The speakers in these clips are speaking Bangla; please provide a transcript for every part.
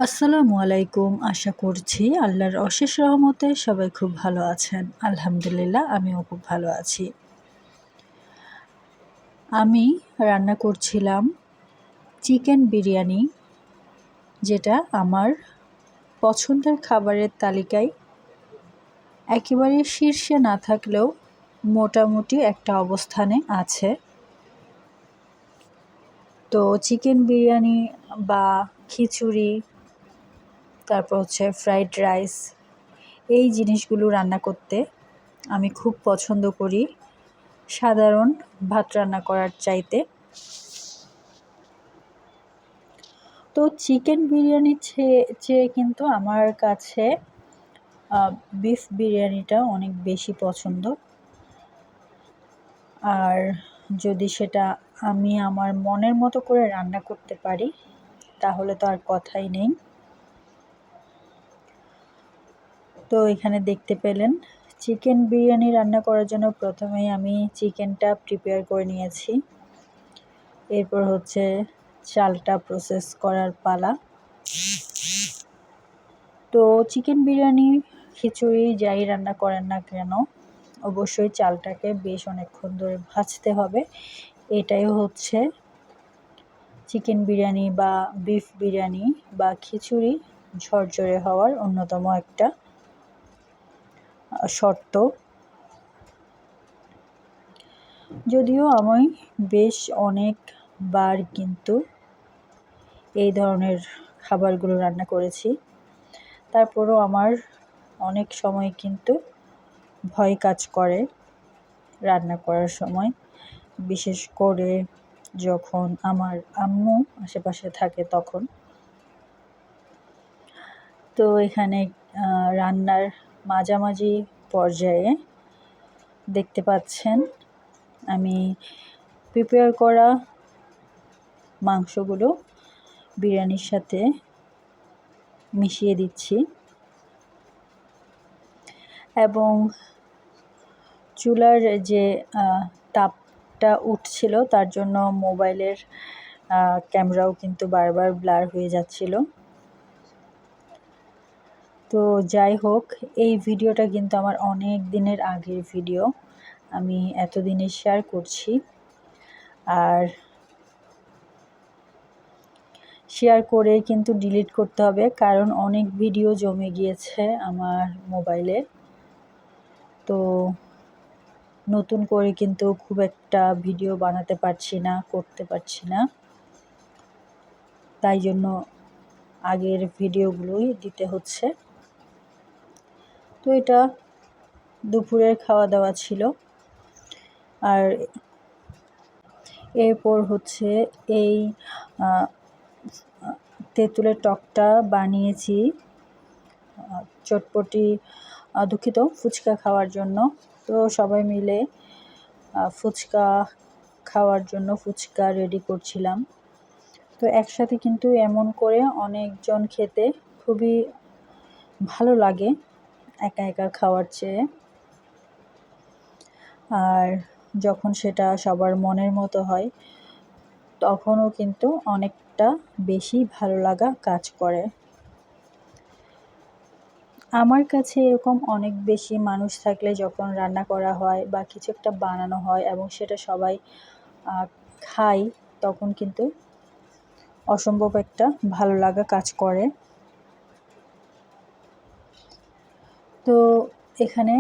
আসসালামু আলাইকুম। আশা করছি আল্লাহর অশেষ রহমতে সবাই খুব ভালো আছেন। আলহামদুলিল্লাহ আমিও খুব ভালো আছি। আমি রান্না করছিলাম চিকেন বিরিয়ানি, যেটা আমার পছন্দের খাবারের তালিকায় একেবারে শীর্ষে না থাকলেও মোটামুটি একটা অবস্থানে আছে। তো চিকেন বিরিয়ানি বা খিচুড়ি, তারপর হচ্ছে ফ্রাইড রাইস, এই জিনিসগুলো রান্না করতে আমি খুব পছন্দ করি সাধারণ ভাত রান্না করার চাইতে। তো চিকেন বিরিয়ানির চেয়ে কিন্তু আমার কাছে বিফ বিরিয়ানিটা অনেক বেশি পছন্দ। আর যদি সেটা আমি আমার মনের মতো করে রান্না করতে পারি তাহলে তো আর কথাই নেই। তো এখানে দেখতে পেলেন চিকেন বিরিয়ানি রান্না করার জন্য প্রথমেই আমি চিকেনটা প্রিপেয়ার করে নিয়েছি। এরপর হচ্ছে চালটা প্রসেস করার পালা। তো চিকেন বিরিয়ানি, খিচুড়ি যাই রান্না করেন না কেন অবশ্যই চালটাকে বেশ অনেকক্ষণ ধরে ভাজতে হবে। এটাই হচ্ছে চিকেন বিরিয়ানি বা বিফ বিরিয়ানি বা খিচুড়ি ঝরঝরে হওয়ার অন্যতম একটা শর্ত। যদিও আমি বেশ অনেকবার কিন্তু এই ধরনের খাবারগুলো রান্না করেছি, তারপরও আমার অনেক সময় কিন্তু ভয় কাজ করে রান্না করার সময়, বিশেষ করে যখন আমার আম্মু আশেপাশে থাকে তখন। তো এখানে রান্নার মাঝামাঝি পর্যায়ে দেখতে পাচ্ছেন আমি প্রিপেয়ার করা মাংসগুলো বিরিয়ানির সাথে মিশিয়ে দিচ্ছি এবং চুলার যে তাপটা উঠছিল তার জন্য মোবাইলের ক্যামেরাও কিন্তু বারবার ব্লার হয়ে যাচ্ছিল। তো যাই হোক, এই ভিডিওটা কিন্তু আমার অনেক দিনের আগের ভিডিও, আমি এতদিনে শেয়ার করছি। আর শেয়ার করে কিন্তু ডিলিট করতে হবে, কারণ অনেক ভিডিও জমে গিয়েছে আমার মোবাইলে। তো নতুন করে কিন্তু খুব একটা ভিডিও বানাতে পারছি না, করতে পারছি না, তাই জন্য আগের ভিডিওগুলোই দিতে হচ্ছে। তো এটা দুপুরের খাওয়া দাওয়া ছিল। আর এরপর হচ্ছে এই তেঁতুলের টকটা বানিয়েছি চটপটি, দুঃখিত, ফুচকা খাওয়ার জন্য। তো সবাই মিলে ফুচকা খাওয়ার জন্য ফুচকা রেডি করছিলাম। তো একসাথে কিন্তু এমন করে অনেকজন খেতে খুবই ভালো লাগে একা একা খাওয়ার চেয়ে। আর যখন সেটা সবার মনের মতো হয় তখনও কিন্তু অনেকটা বেশি ভালো লাগা কাজ করে। আমার কাছে এরকম অনেক বেশি মানুষ থাকলে যখন রান্না করা হয় বা কিছু একটা বানানো হয় এবং সেটা সবাই খায়, তখন কিন্তু অসম্ভব একটা ভালো লাগা কাজ করে। তো এখানে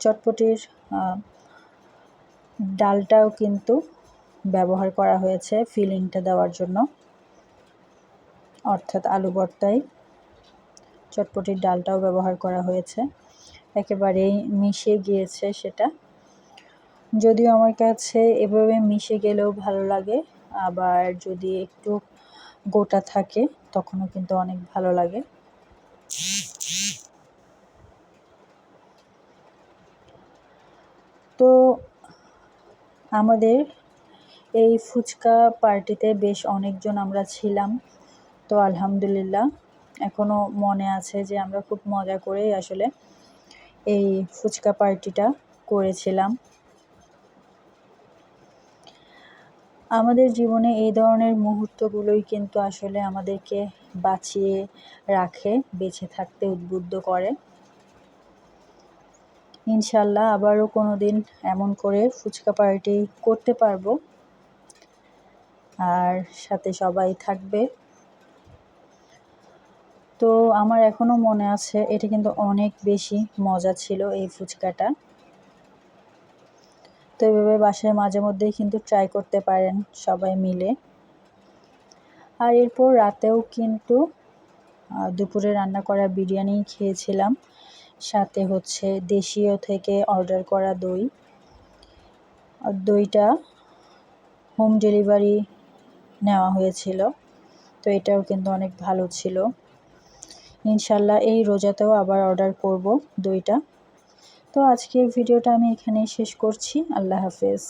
চটপটির ডালটাও কিন্তু ব্যবহার করা হয়েছে ফিলিংটা দেওয়ার জন্য, অর্থাৎ আলু ভর্তায় চটপটির ডালটাও ব্যবহার করা হয়েছে। একেবারেই মিশে গিয়েছে সেটা, যদিও আমার কাছে এভাবে মিশে গেলেও ভালো লাগে, আবার যদি একটু গোটা থাকে তখনও কিন্তু অনেক ভালো লাগে। তো আমাদের এই ফুচকা পার্টিতে বেশ অনেকজন আমরা ছিলাম। তো আলহামদুলিল্লাহ এখনও মনে আছে যে আমরা খুব মজা করেই আসলে এই ফুচকা পার্টিটা করেছিলাম। আমাদের জীবনে এই ধরনের মুহূর্তগুলোই কিন্তু আসলে আমাদেরকে বাঁচিয়ে রাখে, বেঁচে থাকতে উদ্বুদ্ধ করে। ইনশাল্লাহ আবারও কোনো দিন এমন করে ফুচকা পার্টি করতে পারবো, আর সাথে সবাই থাকবে। তো আমার এখনও মনে আছে, এটা কিন্তু অনেক বেশি মজা ছিল এই ফুচকাটা। তো এভাবে বাসায় মাঝে মধ্যেই কিন্তু ট্রাই করতে পারেন সবাই মিলে। আর এরপর রাতেও কিন্তু দুপুরে রান্না করা বিরিয়ানি খেয়েছিলাম, সাথে হচ্ছে দেশীয় থেকে অর্ডার করা দই। দইটা হোম ডেলিভারি নেওয়া হয়েছিল, তো এটাও কিন্তু অনেক ভালো ছিল। ইনশাল্লাহ এই রোজাতেও আবার অর্ডার করব দইটা। তো আজকের ভিডিওটা আমি এখানেই শেষ করছি। আল্লাহ হাফেজ।